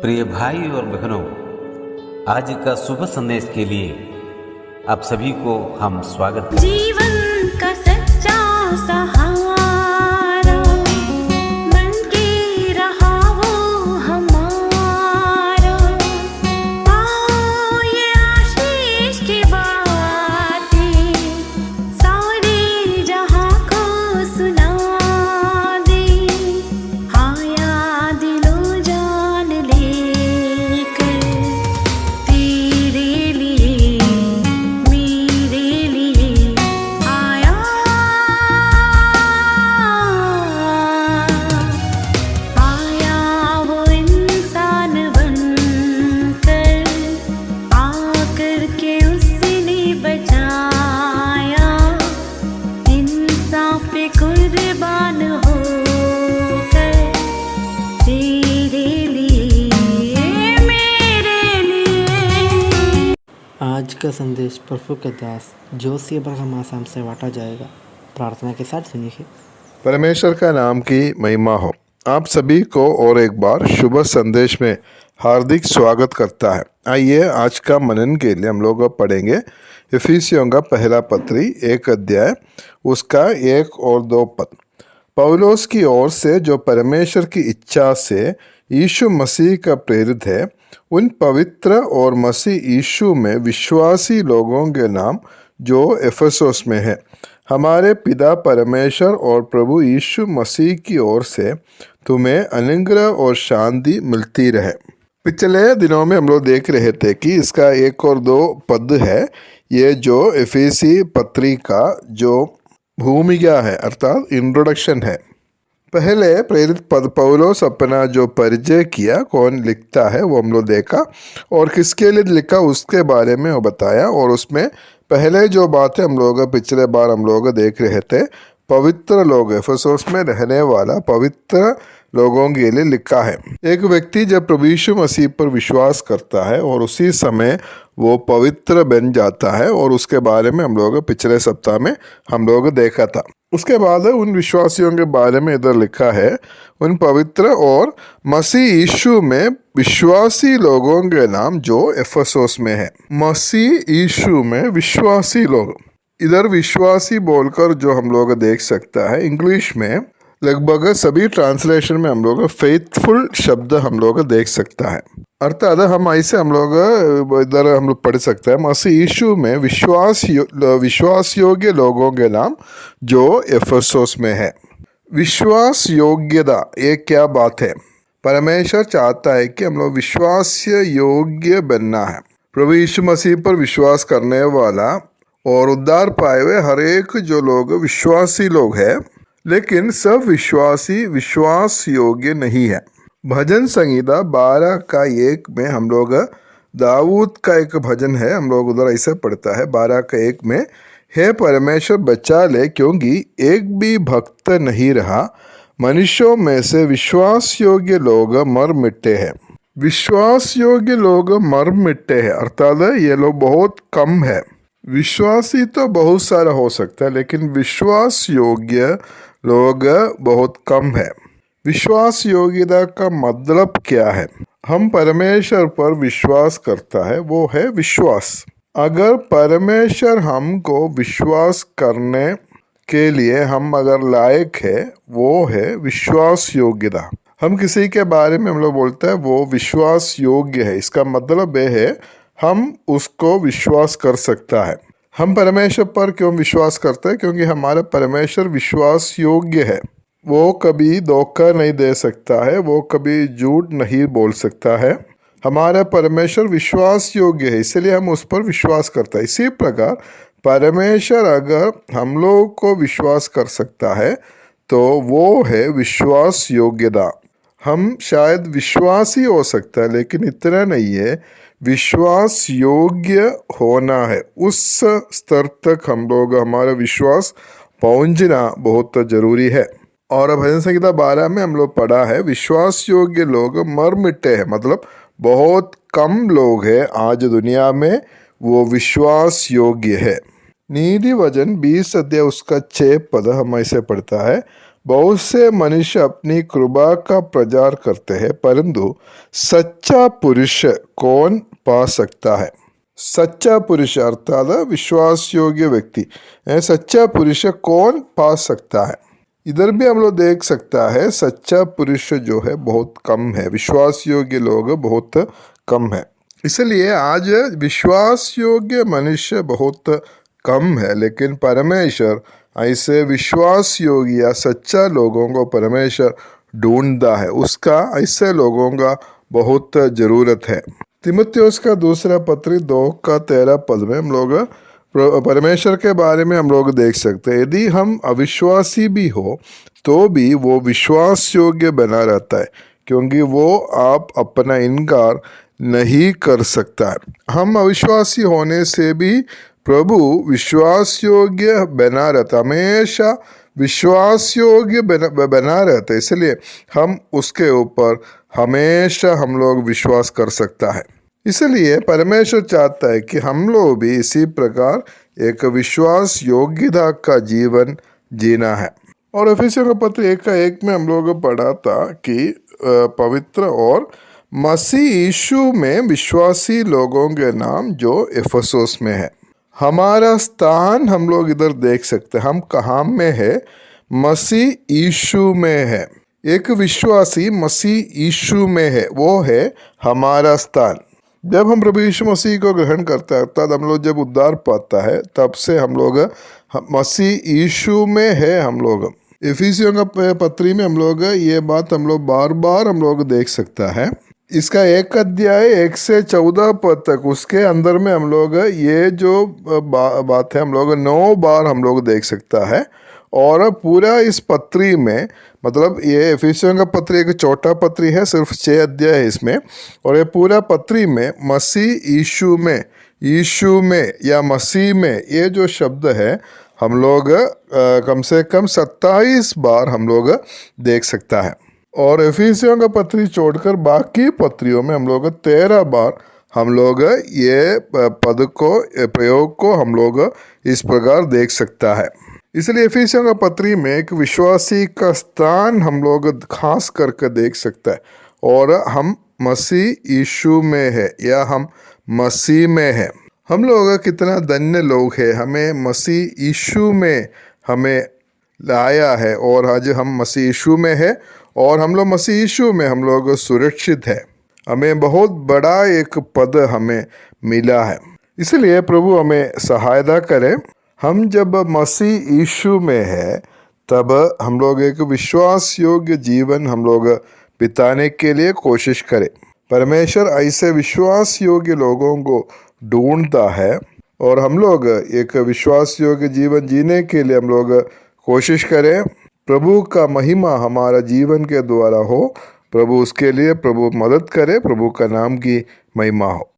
प्रिय भाई और बहनों, आज का शुभ संदेश के लिए आप सभी को हम स्वागत। जीवन का सच्चा सहारा बन के रहा वो हमारा। आओ ये आशीष की बातें सारे जहां को सुना दे। आया दिलो जान लेकर तेरे लिए मेरे लिए आया। आया वो इंसान बनकर आकर के उसने बचाया। इंसाफ पे कुर्बान होकर तेरे लिए मेरे लिए। आज का संदेश प्रभु के दास जोशी अब्राहम आसाम से बांटा जाएगा। प्रार्थना के साथ सुनिए। परमेश्वर का नाम की महिमा हो। आप सभी को और एक बार शुभ संदेश में हार्दिक स्वागत करता है। आइए आज का मनन के लिए हम लोग पढ़ेंगे इफिसियों का पहला पत्री 1 अध्याय उसका 1 और 2 पद। पौलुस की ओर से जो परमेश्वर की इच्छा से यीशु मसीह का प्रेरित है, उन पवित्र और मसीह यीशु में विश्वासी लोगों के नाम जो एफेसुस में है, हमारे पिता परमेश्वर और प्रभु यीशु मसीह की ओर से तुम्हें अनुग्रह और शांति मिलती रहे। पिछले दिनों में हम लोग देख रहे थे कि इसका 1 और 2 पद है, ये जो एफेसी पत्री का जो भूमिका है अर्थात इंट्रोडक्शन है। पहले प्रेरित पद पौलुस अपना जो परिचय किया, कौन लिखता है वो हम लोग देखा और किसके लिए लिखा उसके बारे में वो बताया। और उसमें पहले जो बातें हम लोग पिछले बार हम लोग देख रहे थे, पवित्र लोग एफेसुस में रहने वाला पवित्र लोगों के लिए लिखा है। एक व्यक्ति जब प्रभु यीशु मसीह पर विश्वास करता है और उसी समय वो पवित्र बन जाता है, और उसके बारे में हम लोग पिछले सप्ताह में हम लोग देखा था। उसके बाद उन विश्वासियों के बारे में इधर लिखा है, उन पवित्र और मसीह यीशु में विश्वासी लोगों के नाम जो एफेसुस में है। मसीह यीशु में विश्वासी लोग, इधर विश्वासी बोलकर जो हम लोग देख सकता है, इंग्लिश में लगभग सभी ट्रांसलेशन में हम लोग फेथफुल शब्द हम लोग देख सकता है। अर्थात हम ऐसे हम लोग इधर हम लोग पढ़ सकते हैं, मसीह यीशु में विश्वास योग्य लोगों के नाम जो एफेसुस में है। विश्वास योग्यता, ये क्या बात है? परमेश्वर चाहता है कि हम लोग विश्वास योग्य बनना है। प्रभु यीशु मसीह पर विश्वास करने वाला और उद्धार पाए हुए हर एक जो लोग विश्वासी लोग हैं, लेकिन सब विश्वासी विश्वास योग्य नहीं है। भजन संहिता 12 का 1 में हम लोग दाऊद का एक भजन है, हम लोग उधर ऐसे पढ़ता है 12 का 1 में, हे परमेश्वर बचा ले क्योंकि एक भी भक्त नहीं रहा, मनुष्यों में से विश्वास योग्य लोग मर मिटे हैं। विश्वास योग्य लोग मर मिटे हैं अर्थात ये लोग बहुत कम है। विश्वासी तो बहुत सारा हो सकता है, लेकिन विश्वास योग्य लोग बहुत कम है। विश्वास योग्यता का मतलब क्या है? हम परमेश्वर पर विश्वास करता है, वो है विश्वास। अगर परमेश्वर हमको विश्वास करने के लिए हम अगर लायक है, वो है विश्वास योग्यता। हम किसी के बारे में हम लोग बोलते हैं वो विश्वास योग्य है, इसका मतलब ये है हम उसको विश्वास कर सकता है। हम परमेश्वर पर क्यों विश्वास करते हैं? क्योंकि हमारा परमेश्वर विश्वास योग्य है। वो कभी धोखा नहीं दे सकता है, वो कभी झूठ नहीं बोल सकता है। हमारा परमेश्वर विश्वास योग्य है, इसलिए हम उस पर विश्वास करते हैं। इसी प्रकार परमेश्वर अगर हम लोगों को विश्वास कर सकता है तो वो है विश्वास योग्यता। हम शायद विश्वासी हो सकता है, लेकिन इतना नहीं है, विश्वास योग्य होना है। उस स्तर तक हम लोग हमारा विश्वास पहुंचना बहुत जरूरी है। और भजन संहिता 12 में हम लोग पढ़ा है, विश्वास योग्य लोग मर मिटे हैं, मतलब बहुत कम लोग हैं आज दुनिया में वो विश्वास योग्य है। नीति वचन 20 अध्याय उसका 6 पद हम ऐसे पढ़ता है, बहुत से मनुष्य अपनी कृपा का प्रचार करते हैं, परंतु सच्चा पुरुष कौन पा सकता है? सच्चा पुरुष अर्थात विश्वास योग्य व्यक्ति, सच्चा पुरुष कौन पा सकता है? इधर भी हम लोग देख सकता है सच्चा पुरुष जो है बहुत कम है, विश्वास योग्य लोग बहुत कम है। इसलिए आज विश्वास योग्य मनुष्य बहुत कम है, लेकिन परमेश्वर ऐसे विश्वास योग्य या सच्चा लोगों को परमेश्वर ढूंढता है, उसका ऐसे लोगों का बहुत ज़रूरत है। तिमुथियुस का दूसरा पत्री 2:13 में हम लोग परमेश्वर के बारे में हम लोग देख सकते हैं, यदि हम अविश्वासी भी हो तो भी वो विश्वास योग्य बना रहता है, क्योंकि वो आप अपना इनकार नहीं कर सकता है। हम अविश्वासी होने से भी प्रभु विश्वास योग्य बना रहता, हमेशा विश्वास योग्य बना रहता है, इसलिए हम उसके ऊपर हमेशा हम लोग विश्वास कर सकता है। इसलिए परमेश्वर चाहता है कि हम लोग भी इसी प्रकार एक विश्वास योग्यता का जीवन जीना है। और एफिसियों का पत्र 1:1 में हम लोग पढ़ा था कि पवित्र और मसीह यीशु में विश्वासी लोगों के नाम जो इफिसुस में है। हमारा स्थान हम लोग इधर देख सकते हैं, हम कहाँ में है? मसीह यीशु में है। एक विश्वासी मसीह यीशु में है, वो है हमारा स्थान। जब हम प्रभु यीशु मसीह को ग्रहण करते हैं, तब हम लोग जब उद्धार पाता है, तब से हम लोग मसीह यीशु में है। हम लोग इफिसियों का पत्री में हम लोग ये बात हम लोग बार बार हम लोग देख सकता है। इसका 1 अध्याय 1 से 14 पद तक, उसके अंदर में हम लोग ये जो बात है हम लोग 9 बार हम लोग देख सकता है। और पूरा इस पत्री में, मतलब ये एफिसियों का पत्री एक छोटा पत्री है, सिर्फ 6 अध्याय है इसमें, और ये पूरा पत्री में मसीह यीशु में या मसीह में ये जो शब्द है हम लोग कम से कम 27 बार हम लोग देख सकता है। और एफिसियों का पत्री छोड़कर बाकी पत्रियों में हम लोग 13 बार हम लोग ये पद को प्रयोग को हम लोग इस प्रकार देख सकता है। इसलिए एफिसियों का पत्री में एक विश्वासी का स्थान हम लोग खास करके देख सकता है, और हम मसीह यीशु में है या हम मसीह में है। हम लोग कितना धन्य लोग हैं, हमें मसीह यीशु में हमें लाया है, और आज हम मसीह यीशु में है और हम लोग मसीह यीशु में हम लोग सुरक्षित है। हमें बहुत बड़ा एक पद हमें मिला है। इसलिए प्रभु हमें सहायता करे, हम जब मसीह यीशु में है तब हम लोग एक विश्वास योग्य जीवन हम लोग बिताने के लिए कोशिश करें। परमेश्वर ऐसे विश्वास योग्य लोगों को ढूंढता है, और हम लोग एक विश्वास योग्य जीवन जीने के लिए हम लोग कोशिश करें। प्रभु का महिमा हमारा जीवन के द्वारा हो, प्रभु उसके लिए प्रभु मदद करे, प्रभु का नाम की महिमा हो।